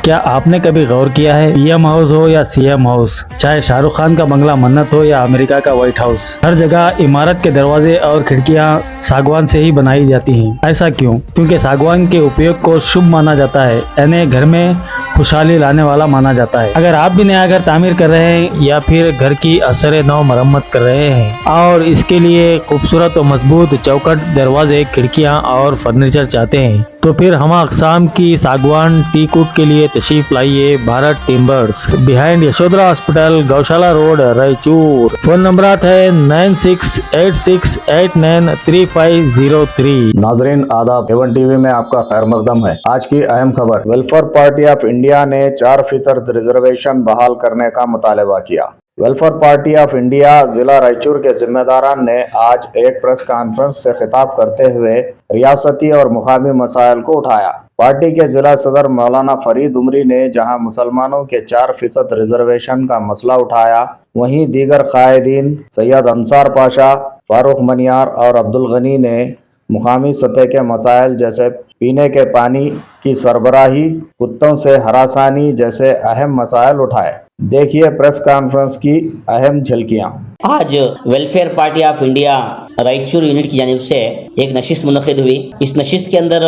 क्या आपने कभी गौर किया है, पीएम हाउस हो या सीएम हाउस, चाहे शाहरुख खान का बंगला मन्नत हो या अमेरिका का व्हाइट हाउस, हर जगह इमारत के दरवाजे और खिड़कियां सागवान से ही बनाई जाती हैं। ऐसा क्यों? क्योंकि सागवान के उपयोग को शुभ माना जाता है, यानी घर में खुशहाली लाने वाला माना जाता है। अगर आप भी नया घर तामीर कर रहे हैं या फिर घर की असर नौ मरम्मत कर रहे हैं और इसके लिए खूबसूरत और मजबूत चौखट, दरवाजे, खिड़कियां और फर्नीचर चाहते हैं, तो फिर हम अक़साम की सागवान टीकूट के लिए तशरीफ लाइए। Bharat timbers, behind Yashodhara hospital, गौशाला रोड, रायचूर। फोन नंबर है 9686893503। नाजरीन आदाब, एवन टीवी में आपका खैर मकदम है। आज की अहम खबर, वेलफेयर पार्टी ऑफ इंडिया ने 4% रिजर्वेशन बहाल करने का मुतालबा किया। वेलफेयर पार्टी ऑफ इंडिया जिला रायचूर के जिम्मेदारान ने आज एक प्रेस कॉन्फ्रेंस से खिताब करते हुए रियासती और मुकामी मसाइल को उठाया। पार्टी के जिला सदर मौलाना फरीद उमरी ने जहां मुसलमानों के 4% रिजर्वेशन का मसला उठाया, वहीं दीगर कायदीन सैयद अंसार पाशा, फारूक मनियार और अब्दुल गनी ने मुकामी सतह के मसाइल जैसे पीने के पानी की सरबराही, कुत्तों से हरासानी जैसे अहम मसाइल उठाए। देखिए प्रेस कॉन्फ्रेंस की अहम झलकियां। आज welfare party of India Raichur unit की जानिब से एक नशिस्त मुनक़िद हुई। इस नशिस्त के अंदर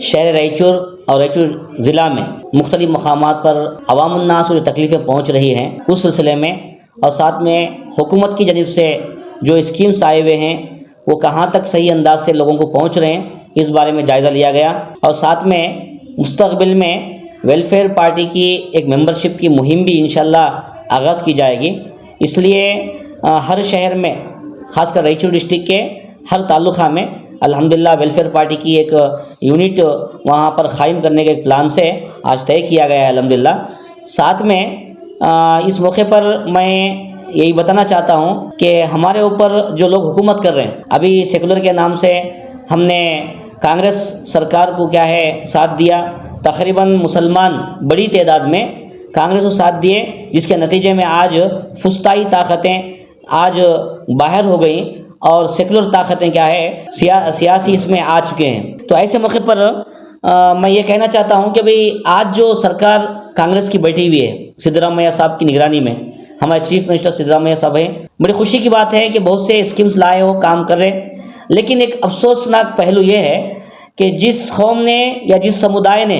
शहर रायचूर और रायचूर ज़िला में मुख्तलिफ मकामात पर अवामुन्नास जो तकलीफ़ें पहुँच रही हैं उस सिलसिले में, और साथ में हुकूमत की जानिब से जो स्कीम्स आए हुए हैं वो कहाँ तक सही अंदाज से लोगों को पहुँच रहे हैं, इस बारे में जायज़ा लिया गया। और साथ में मुस्तक़बिल में वेलफेयर पार्टी की एक मेंबरशिप की मुहिम भी इंशाल्लाह आगाज़ की जाएगी। इसलिए हर शहर में, ख़ासकर रायचूर डिस्ट्रिक्ट के हर तालुक़ा में अल्हम्दुलिल्लाह वेलफेयर पार्टी की एक यूनिट वहाँ पर क़ायम करने के एक प्लान से आज तय किया गया है अल्हम्दुलिल्लाह। साथ में इस मौके पर मैं यही बताना चाहता हूँ कि हमारे ऊपर जो लोग हुकूमत कर रहे हैं, अभी सेकुलर के नाम से हमने कांग्रेस सरकार को क्या है साथ दिया। तकरीबन मुसलमान बड़ी तादाद में कांग्रेस को साथ दिए, जिसके नतीजे में आज फुस्ताई ताकतें आज बाहर हो गई और सेकुलर ताकतें क्या है सियासी इसमें आ चुके हैं। तो ऐसे मौके पर मैं ये कहना चाहता हूँ कि भाई आज जो सरकार कांग्रेस की बैठी हुई है सिद्धरामैया साहब की निगरानी में, हमारे चीफ मिनिस्टर सिद्धरामैया साहब हैं, बड़ी खुशी की बात है कि बहुत से स्कीम्स लाए हो, काम कर रहे। लेकिन एक अफसोसनाक पहलू ये है कि जिस कौम ने या जिस समुदाय ने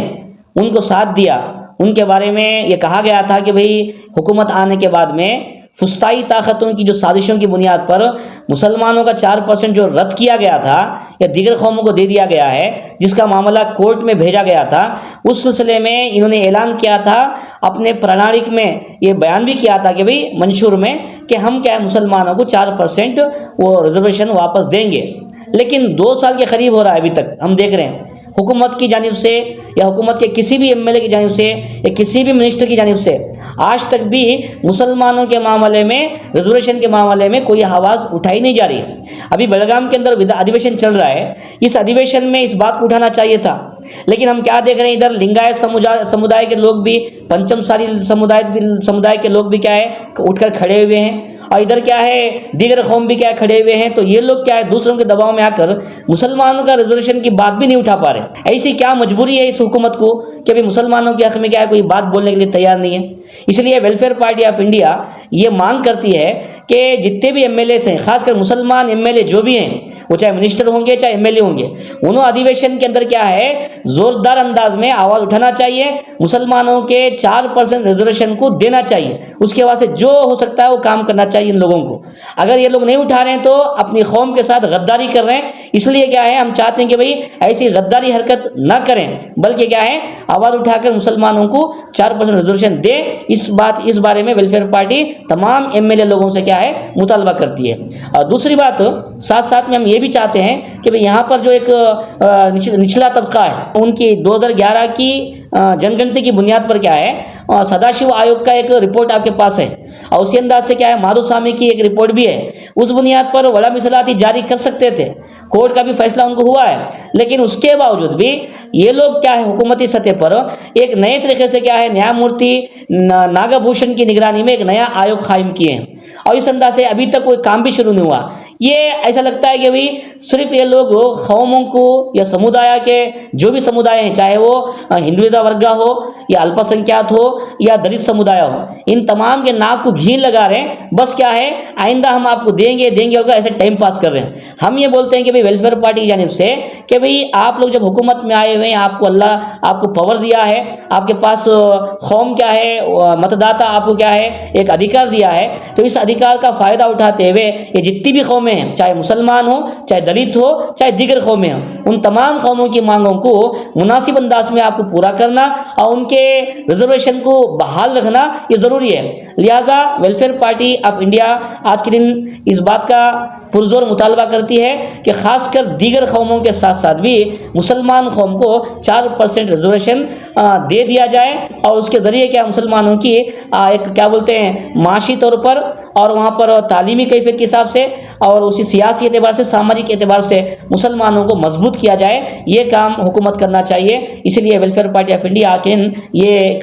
उनको साथ दिया, उनके बारे में ये कहा गया था कि भाई हुकूमत आने के बाद में फुस्ताई ताकतों की जो साजिशों की बुनियाद पर मुसलमानों का 4% जो रद्द किया गया था या दीगर कौमों को दे दिया गया है, जिसका मामला कोर्ट में भेजा गया था, उस सिलसिले में इन्होंने ऐलान किया था, अपने प्रणालिक में ये बयान भी किया था कि भाई मंशूर में कि हम क्या है मुसलमानों को 4% वो रिजर्वेशन वापस देंगे। लेकिन 2 साल के करीब हो रहा है, अभी तक हम देख रहे हैं हुकूमत की जानिब से या हुकूमत के किसी भी एमएलए की जानिब से या किसी भी मिनिस्टर की जानिब से आज तक भी मुसलमानों के मामले में, रिजर्वेशन के मामले में कोई आवाज़ उठाई नहीं जा रही है। अभी बेलगाम के अंदर अधिवेशन चल रहा है, इस अधिवेशन में इस बात को उठाना चाहिए था, लेकिन हम क्या देख रहे हैं, इधर लिंगायत समुदाय के लोग भी, पंचम सारी समुदाय के लोग भी क्या है उठकर खड़े हुए हैं, और इधर क्या है दीगर कौम भी क्या खड़े हुए हैं। तो ये लोग क्या है दूसरों के दबाव में आकर मुसलमानों का रिजर्वेशन की बात भी नहीं उठा पा रहे। ऐसी क्या मजबूरी है इस हुकूमत को कि अभी मुसलमानों के हक़ में क्या है कोई बात बोलने के लिए तैयार नहीं है। इसलिए वेलफेयर पार्टी ऑफ इंडिया ये मांग करती है कि जितने भी एमएलए हैं, खासकर मुसलमान एमएलए जो भी हैं, वो चाहे मिनिस्टर होंगे चाहे एमएलए होंगे, उन्होंने अधिवेशन के अंदर क्या है जोरदार अंदाज में आवाज़ उठाना चाहिए, मुसलमानों के 4% रिजर्वेशन को देना चाहिए। उसके वास्ते जो हो सकता है वो काम करना चाहिए इन लोगों को। अगर ये लोग नहीं उठा रहे हैं तो अपनी कौम के साथ गद्दारी कर रहे हैं। इसलिए क्या है हम चाहते हैं कि भाई ऐसी गद्दारी हरकत ना करें, बल्कि क्या है आवाज़ उठाकर मुसलमानों को 4% रिजर्वेशन दे। इस बारे में वेलफेयर पार्टी तमाम एमएलए लोगों से क्या है मुतालबा करती है। और दूसरी बात साथ साथ में हम ये भी चाहते हैं कि भाई यहाँ पर जो एक निचला तबका है, उनकी 2011 की जनगणति की बुनियाद पर क्या है सदाशिव आयोग का एक रिपोर्ट आपके पास है, और उसी अंदाज से क्या है माधुस्वामी की एक रिपोर्ट भी है। उस बुनियाद पर वड़ा मिसलाती जारी कर सकते थे, कोर्ट का भी फैसला उनको हुआ है, लेकिन उसके बावजूद भी ये लोग क्या है हुकूमती सतह पर एक नए तरीके से क्या है न्यायमूर्ति नागभूषण की निगरानी में एक नया आयोग कायम किए हैं, और इस अंदाज से अभी तक कोई काम भी शुरू नहीं हुआ। ये ऐसा लगता है कि भाई सिर्फ ये लोग कौमों को या समुदाय के जो भी समुदाय हैं, चाहे वो हिंदुत्व वर्ग हो या अल्पसंख्याक हो या दलित समुदाय हो, इन तमाम के नाक को घी लगा रहे हैं। बस क्या है, आइंदा हम आपको देंगे देंगे और ऐसे टाइम पास कर रहे हैं। हम ये बोलते हैं कि भाई वेलफेयर पार्टी की जानिब से कि भाई आप लोग जब हुकूमत में आए हुए हैं, आपको अल्लाह आपको पावर दिया है, आपके पास कौम क्या है, मतदाता आपको क्या है, एक अधिकार दिया है, तो इस अधिकार का फ़ायदा उठाते हुए ये जितनी भी कौमें हैं, चाहे मुसलमान हो, चाहे दलित हो, चाहे दीगर कौमें हों, उन तमाम कौमों की मांगों को मुनासिब अंदाज में आपको पूरा करना और उनके रिजर्वेशन को बहाल रखना ये ज़रूरी है। लिहाजा वेलफेयर पार्टी ऑफ इंडिया आज के दिन इस बात का पुरजोर मुतालबा करती है कि ख़ासकर दीगर कौमों के साथ साथ भी मुसलमान कौम को 4% रिजर्वेशन दे दिया जाए और उसके ज़रिए क्या मुसलमानों की एक क्या बोलते हैं माशी तौर पर और वहाँ पर तालीमी कैफियत के हिसाब से और उसी सियासी एतबार से, सामाजिक एतबार से मुसलमानों को मजबूत किया जाए, ये काम हुकूमत करना चाहिए। इसीलिए वेलफेयर पार्टी ऑफ इंडिया आज के दिन ये एक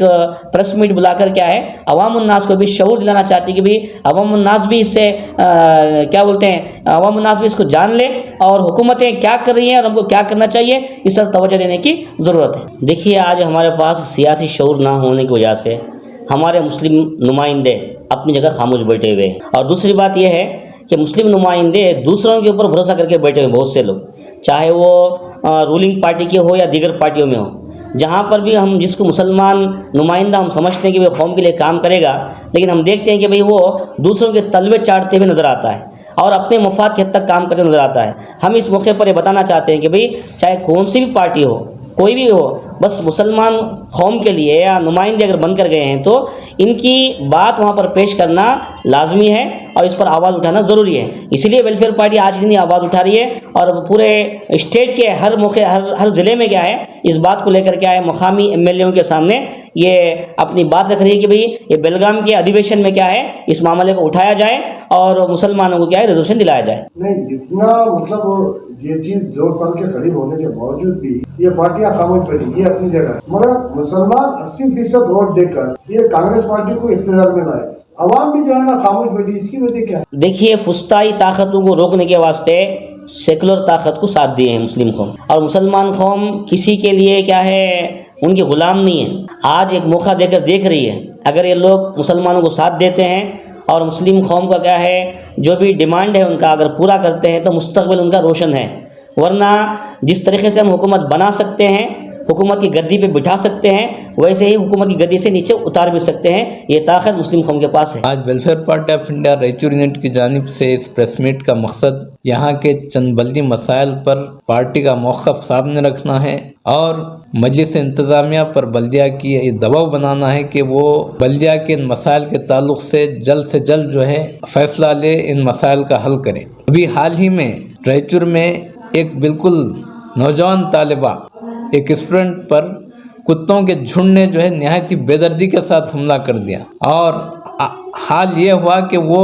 प्रेस मीट बुलाकर क्या है अवामुन्नास को भी शऊर दिलाना चाहती है कि भाई अवामुन्नास भी इससे क्या बोलते हैं, अवामुन्नास भी इसको जान ले और हुकूमतें क्या कर रही हैं और हमको क्या करना चाहिए, इस तरफ तवज्जो देने की ज़रूरत है। देखिए, आज हमारे पास सियासी शऊर ना होने की वजह से हमारे मुस्लिम नुमाइंदे अपनी जगह खामोश बैठे हुए हैं और दूसरी बात यह है कि मुस्लिम नुमाइंदे दूसरों के ऊपर भरोसा करके बैठे हुए बहुत से लोग, चाहे वो रूलिंग पार्टी के हो या दीगर पार्टियों में हो, जहाँ पर भी हम जिसको मुसलमान नुमाइंदा हम समझते हैं कि वह कौम के लिए काम करेगा, लेकिन हम देखते हैं कि भाई वो दूसरों के तलवे चाटते हुए नज़र आता है और अपने मफाद के हद तक काम करते नज़र आता है। हम इस मौके पर ये बताना चाहते हैं कि भाई चाहे कौन सी भी पार्टी हो, कोई भी हो, बस मुसलमान कौम के लिए या नुमाइंदे अगर बन कर गए हैं तो इनकी बात वहाँ पर पेश करना लाजमी है और इस पर आवाज़ उठाना ज़रूरी है। इसीलिए वेलफेयर पार्टी आज इतनी आवाज़ उठा रही है और पूरे स्टेट के हर मौके हर ज़िले में क्या है इस बात को लेकर क्या है मकामी एमएलएओं के सामने ये अपनी बात रख रही है कि भाई ये बेलगाम के अधिवेशन में क्या है इस मामले को उठाया जाए और मुसलमानों को क्या है रिजर्वेशन दिलाया जाए। नहीं, जितना मतलब ये चीज 2 साल के करीब होने के बावजूद भी ये पार्टियां खामोश बैठी, ये अपनी जगह, मगर मुसलमान 80% वोट देकर ये कांग्रेस पार्टी को इख्तियार में लाए, अवाम भी जो है ना खामोश बैठी, इसकी वजह क्या है? देखिए, फुस्ताई ताकतों को रोकने के वास्ते सेकुलर ताकत को साथ दिए हैं मुस्लिम कौम, और मुसलमान कौम किसी के लिए क्या है उनकी ग़ुलाम नहीं है। आज एक मौका देकर देख रही है, अगर ये लोग मुसलमानों को साथ देते हैं और मुस्लिम कौम का क्या है जो भी डिमांड है उनका अगर पूरा करते हैं तो मुस्तकबिल उनका रोशन है। वरना जिस तरीके से हम हुकूमत बना सकते हैं, हुकूमत की गद्दी पे बिठा सकते हैं, वैसे ही हुकूमत की गद्दी से नीचे उतार भी सकते हैं। ये ताकत मुस्लिम कौम के पास है। आज welfare party of India Raichur unit की जानिब से इस प्रेस मीट का मकसद यहाँ के चंद बल्दी मसाइल पर पार्टी का मौक़िफ़ सामने रखना है और मजलिस इंतज़ामिया पर बल्दिया की ये दबाव बनाना है कि वो बल्दिया के इन मसाइल के ताल्लुक़ से जल्द जो है फ़ैसला ले, इन मसाइल का हल करें। अभी हाल ही में रायचूर में एक बिल्कुल नौजवान तालिबा एक स्टूडेंट पर कुत्तों के झुंड ने जो है नहायत ही बेदर्दी के साथ हमला कर दिया और हाल ये हुआ कि वो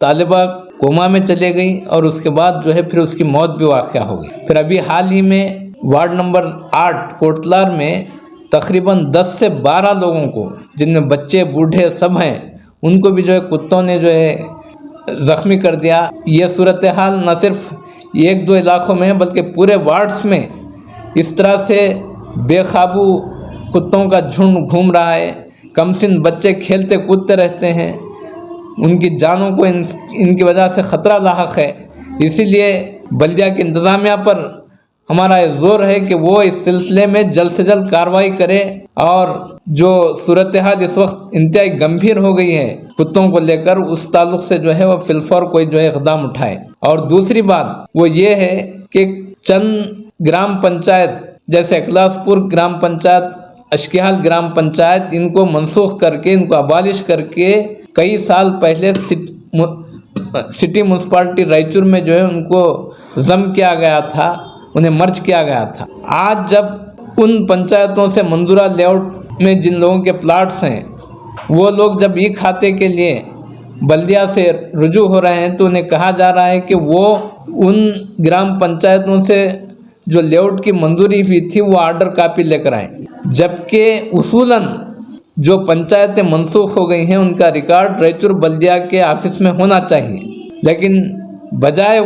तालिबा कोमा में चले गई और उसके बाद जो है फिर उसकी मौत भी वाक़या हो गई। फिर अभी हाल ही में वार्ड नंबर 8 कोटलार में तकरीबन 10 से 12 लोगों को, जिनमें बच्चे बूढ़े सब हैं, उनको भी जो है कुत्तों ने जो है ज़ख्मी कर दिया। ये सूरत हाल न सिर्फ 1-2 इलाक़ों में है बल्कि पूरे वार्ड्स में इस तरह से बेकाबू कुत्तों का झुंड घूम रहा है। कमसिन बच्चे खेलते कूदते रहते हैं, उनकी जानों को इनकी वजह से ख़तरा लाहक है। इसीलिए बल्दिया की इंतज़ामिया पर हमारा ये ज़ोर है कि वो इस सिलसिले में जल्द से जल्द कार्रवाई करे और जो सूरत हाल इस वक्त इंतहाई गंभीर हो गई है कुत्तों को लेकर, उस ताल्लुक़ से जो है वह फिलफौर कोई जो है इक़दाम उठाए। और दूसरी बात वो ये है कि चंद ग्राम पंचायत जैसे अकलासपुर ग्राम पंचायत, अशकिहाल ग्राम पंचायत, इनको मनसूख करके, इनको अबालिश करके कई साल पहले सिटी म्यूनसिपालिटी रायचूर में जो है उनको ज़म किया गया था, उन्हें मर्ज किया गया था। आज जब उन पंचायतों से मंजूरा लेआउट में जिन लोगों के प्लाट्स हैं वो लोग जब ई खाते के लिए बल्दिया से रुजू हो रहे हैं तो उन्हें कहा जा रहा है कि वो उन ग्राम पंचायतों से जो लेआउट की मंजूरी हुई थी वो आर्डर कापी लेकर आएँ, जबकि उसूलन जो पंचायतें मनसूख हो गई हैं उनका रिकॉर्ड रायचूर बल्दिया के ऑफिस में होना चाहिए। लेकिन बजाय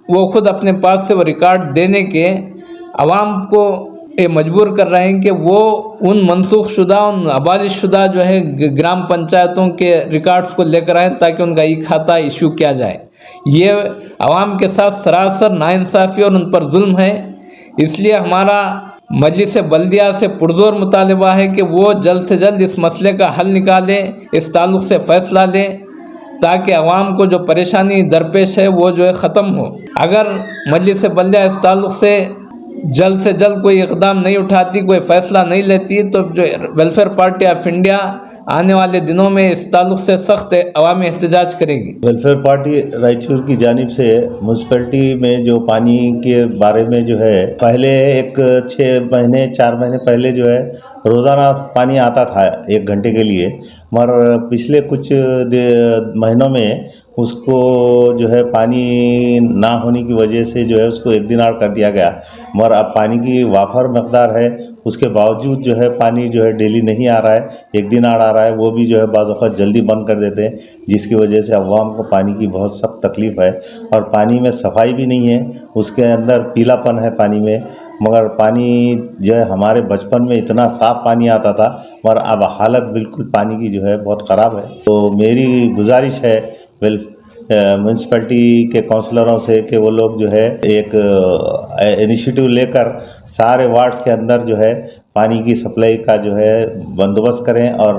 वो खुद अपने पास से वो रिकॉर्ड देने के आवाम को ये मजबूर कर रहे हैं कि वो उन मनसूख शुदा उन अबालिश शुदा जो है ग्राम पंचायतों के रिकॉर्ड्स को लेकर आए ताकि उनका ई खाता इशू किया जाए। ये आवाम के साथ सरासर नाइंसाफ़ी और उन पर जुल्म है। इसलिए हमारा मजलिस बल्दिया से पुरजोर मुतालबा है कि वो जल्द से जल्द इस मसले का हल निकाले, इस ताल्लुक़ से फ़ैसला लें ताकि आवाम को जो परेशानी दरपेश है वो जो है ख़त्म हो। अगर मजलिस बल्दिया इस ताल्लुक़ से जल्द कोई इक़दाम नहीं उठाती, कोई फ़ैसला नहीं लेती, तो जो वेलफेयर पार्टी ऑफ इंडिया आने वाले दिनों में इस ताल्लुक़ से सख्त अवामी एहतजाज करेगी। वेलफेयर पार्टी रायचूर की जानिब से म्यूनसिपैलिटी में जो पानी के बारे में जो है पहले 4 महीने पहले जो है रोज़ाना पानी आता था 1 घंटे के लिए, मगर पिछले कुछ महीनों में उसको जो है पानी ना होने की वजह से जो है उसको 1 दिन आड़ कर दिया गया। मगर अब पानी की वाफर मकदार है, उसके बावजूद जो है पानी जो है डेली नहीं आ रहा है, 1 दिन आड़ आ रहा है, वो भी जो है बाज़ वक़्त जल्दी बंद कर देते हैं, जिसकी वजह से अवाम को पानी की बहुत सख्त तकलीफ़ है। और पानी में सफाई भी नहीं है, उसके अंदर पीलापन है पानी में। मगर पानी जो है हमारे बचपन में इतना साफ़ पानी आता था, मगर अब हालत बिल्कुल पानी की जो है बहुत ख़राब है। तो मेरी गुजारिश है म्यूनसिपैलिटी के काउंसलरों से कि वो लोग जो है एक इनिशिएटिव लेकर सारे वार्ड्स के अंदर जो है पानी की सप्लाई का जो है बंदोबस्त करें और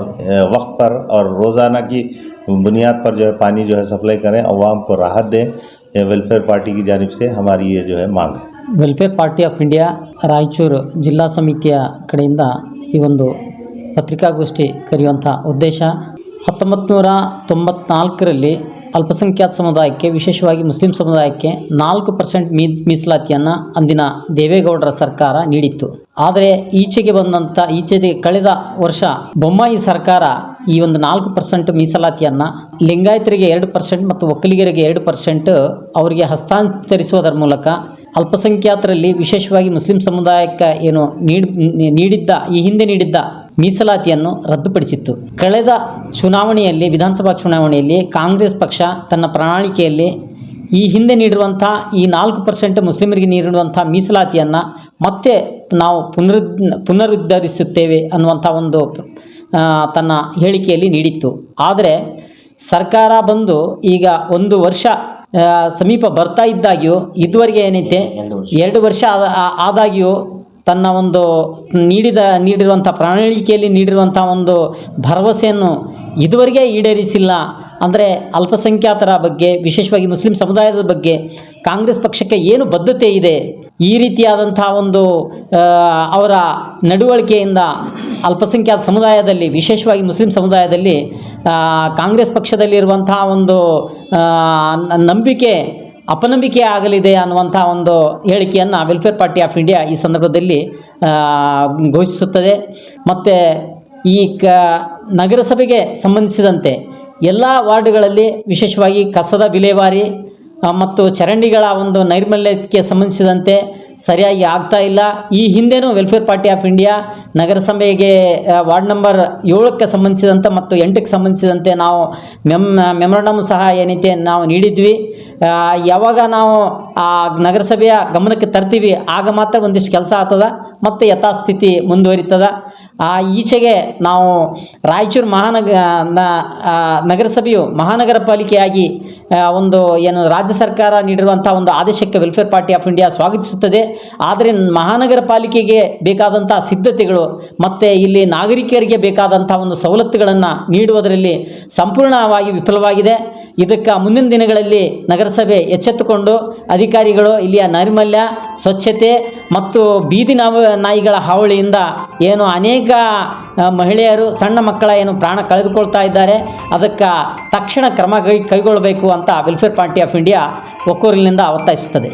वक्त पर और रोज़ाना की बुनियाद पर जो है पानी जो है सप्लाई करें, अवाम को राहत दें। ये वेलफेयर पार्टी की जानिब से हमारी ये जो है मांग है। Welfare party of India Raichur ಜಿಲ್ಲಾ ಸಮಿತಿಯ ಕಡೆಯಿಂದ ಈ ಒಂದು ಪತ್ರಿಕಾಗೋಷ್ಠಿ ಕರೆಯುವಂಥ ಉದ್ದೇಶ 1994ರಲ್ಲಿ ಅಲ್ಪಸಂಖ್ಯಾತ ಸಮುದಾಯಕ್ಕೆ ವಿಶೇಷವಾಗಿ ಮುಸ್ಲಿಂ ಸಮುದಾಯಕ್ಕೆ 4% ಮೀಸಲಾತಿಯನ್ನು ಅಂದಿನ ದೇವೇಗೌಡರ ಸರ್ಕಾರ ನೀಡಿತ್ತು. ಆದರೆ ಈಚೆಗೆ ಕಳೆದ ವರ್ಷ ಬೊಮ್ಮಾಯಿ ಸರ್ಕಾರ ಈ ಒಂದು 4% ಮೀಸಲಾತಿಯನ್ನು ಲಿಂಗಾಯತರಿಗೆ 2% ಮತ್ತು ಒಕ್ಕಲಿಗರಿಗೆ 2% ಅವರಿಗೆ ಹಸ್ತಾಂತರಿಸುವುದರ ಮೂಲಕ ಅಲ್ಪಸಂಖ್ಯಾತರಲ್ಲಿ ವಿಶೇಷವಾಗಿ ಮುಸ್ಲಿಂ ಸಮುದಾಯಕ್ಕೆ ಏನು ಈ ಹಿಂದೆ ನೀಡಿದ್ದ ಮೀಸಲಾತಿಯನ್ನು ರದ್ದುಪಡಿಸಿತ್ತು. ಕಳೆದ ಚುನಾವಣೆಯಲ್ಲಿ ವಿಧಾನಸಭಾ ಚುನಾವಣೆಯಲ್ಲಿ ಕಾಂಗ್ರೆಸ್ ಪಕ್ಷ ತನ್ನ ಪ್ರಣಾಳಿಕೆಯಲ್ಲಿ ಈ ಹಿಂದೆ ನೀಡಿರುವಂಥ ಈ 4% ಮುಸ್ಲಿಮರಿಗೆ ನೀಡಿರುವಂಥ ಮೀಸಲಾತಿಯನ್ನು ಮತ್ತೆ ನಾವು ಪುನರುದ್ಧರಿಸುತ್ತೇವೆ ಅನ್ನುವಂಥ ಒಂದು ತನ್ನ ಹೇಳಿಕೆಯಲ್ಲಿ ನೀಡಿತ್ತು. ಆದರೆ ಸರ್ಕಾರ ಬಂದು ಈಗ 1 ವರ್ಷ ಸಮೀಪ ಬರ್ತಾ ಇದ್ದಾಗ್ಯೂ ಇದುವರೆಗೆ ಏನೈತೆ 2 ವರ್ಷ ಆದಾಗ್ಯೂ ತನ್ನ ಒಂದು ನೀಡಿರುವಂಥ ಪ್ರಣಾಳಿಕೆಯಲ್ಲಿ ನೀಡಿರುವಂಥ ಒಂದು ಭರವಸೆಯನ್ನು ಇದುವರೆಗೆ ಈಡೇರಿಸಿಲ್ಲ. ಅಂದರೆ ಅಲ್ಪಸಂಖ್ಯಾತರ ಬಗ್ಗೆ ವಿಶೇಷವಾಗಿ ಮುಸ್ಲಿಂ ಸಮುದಾಯದ ಬಗ್ಗೆ ಕಾಂಗ್ರೆಸ್ ಪಕ್ಷಕ್ಕೆ ಏನು ಬದ್ಧತೆ ಇದೆ, ಈ ರೀತಿಯಾದಂಥ ಒಂದು ಅವರ ನಡವಳಿಕೆಯಿಂದ ಅಲ್ಪಸಂಖ್ಯಾತ ಸಮುದಾಯದಲ್ಲಿ ವಿಶೇಷವಾಗಿ ಮುಸ್ಲಿಂ ಸಮುದಾಯದಲ್ಲಿ ಕಾಂಗ್ರೆಸ್ ಪಕ್ಷದಲ್ಲಿರುವಂಥ ಒಂದು ನಂಬಿಕೆ ಅಪನಂಬಿಕೆ ಆಗಲಿದೆ ಅನ್ನುವಂಥ ಒಂದು ಹೇಳಿಕೆಯನ್ನು ವೆಲ್ಫೇರ್ ಪಾರ್ಟಿ ಆಫ್ ಇಂಡಿಯಾ ಈ ಸಂದರ್ಭದಲ್ಲಿ ಘೋಷಿಸುತ್ತದೆ. ಮತ್ತು ಈ ನಗರಸಭೆಗೆ ಸಂಬಂಧಿಸಿದಂತೆ ಎಲ್ಲ ವಾರ್ಡ್ಗಳಲ್ಲಿ ವಿಶೇಷವಾಗಿ ಕಸದ ವಿಲೇವಾರಿ ಮತ್ತು ಚರಂಡಿಗಳ ಒಂದು ನೈರ್ಮಲ್ಯಕ್ಕೆ ಸಂಬಂಧಿಸಿದಂತೆ ಸರಿಯಾಗಿ ಆಗ್ತಾ ಇಲ್ಲ. ಈ ಹಿಂದೆನೂ ವೆಲ್ಫೇರ್ ಪಾರ್ಟಿ ಆಫ್ ಇಂಡಿಯಾ ನಗರಸಭೆಗೆ ವಾರ್ಡ್ ನಂಬರ್ 7ಕ್ಕೆ ಸಂಬಂಧಿಸಿದಂತೆ ಮತ್ತು 8ಕ್ಕೆ ಸಂಬಂಧಿಸಿದಂತೆ ನಾವು ಮೆಮೊರಂಡಮ್ ಸಹ ಏನೈತೆ ನಾವು ನೀಡಿದ್ವಿ. ಯಾವಾಗ ನಾವು ಆ ನಗರಸಭೆಯ ಗಮನಕ್ಕೆ ತರ್ತೀವಿ ಆಗ ಮಾತ್ರ ಒಂದಿಷ್ಟು ಕೆಲಸ ಆಗ್ತದ ಮತ್ತು ಯಥಾಸ್ಥಿತಿ ಮುಂದುವರಿತದ. ಈಚೆಗೆ ನಾವು ರಾಯಚೂರು ನಗರಸಭೆಯು ಮಹಾನಗರ ಪಾಲಿಕೆಯಾಗಿ ಒಂದು ಏನು ರಾಜ್ಯ ಸರ್ಕಾರ ನೀಡಿರುವಂಥ ಒಂದು ಆದೇಶಕ್ಕೆ ವೆಲ್ಫೇರ್ ಪಾರ್ಟಿ ಆಫ್ ಇಂಡಿಯಾ ಸ್ವಾಗತಿಸುತ್ತದೆ. ಆದರೆ ಮಹಾನಗರ ಪಾಲಿಕೆಗೆ ಬೇಕಾದಂಥ ಸಿದ್ಧತೆಗಳು ಮತ್ತು ಇಲ್ಲಿ ನಾಗರಿಕರಿಗೆ ಬೇಕಾದಂಥ ಒಂದು ಸವಲತ್ತುಗಳನ್ನು ನೀಡುವುದರಲ್ಲಿ ಸಂಪೂರ್ಣವಾಗಿ ವಿಫಲವಾಗಿದೆ. ಇದಕ್ಕೆ ಮುಂದಿನ ದಿನಗಳಲ್ಲಿ ನಗರಸಭೆ ಎಚ್ಚೆತ್ತುಕೊಂಡು ಅಧಿಕಾರಿಗಳು ಇಲ್ಲಿಯ ನೈರ್ಮಲ್ಯ, ಸ್ವಚ್ಛತೆ ಮತ್ತು ಬೀದಿ ನಾಯಿಗಳ ಹಾವಳಿಯಿಂದ ಏನು ಅನೇಕ ಮಹಿಳೆಯರು, ಸಣ್ಣ ಮಕ್ಕಳ ಏನು ಪ್ರಾಣ ಕಳೆದುಕೊಳ್ತಾ ಇದ್ದಾರೆ, ಅದಕ್ಕೆ ತಕ್ಷಣ ಕ್ರಮ ಕೈಗೊಳ್ಳಬೇಕು ಅಂತ ವೆಲ್ಫೇರ್ ಪಾರ್ಟಿ ಆಫ್ ಇಂಡಿಯಾ ಒಕ್ಕೊರಲಿನಿಂದ ಒತ್ತಾಯಿಸುತ್ತದೆ.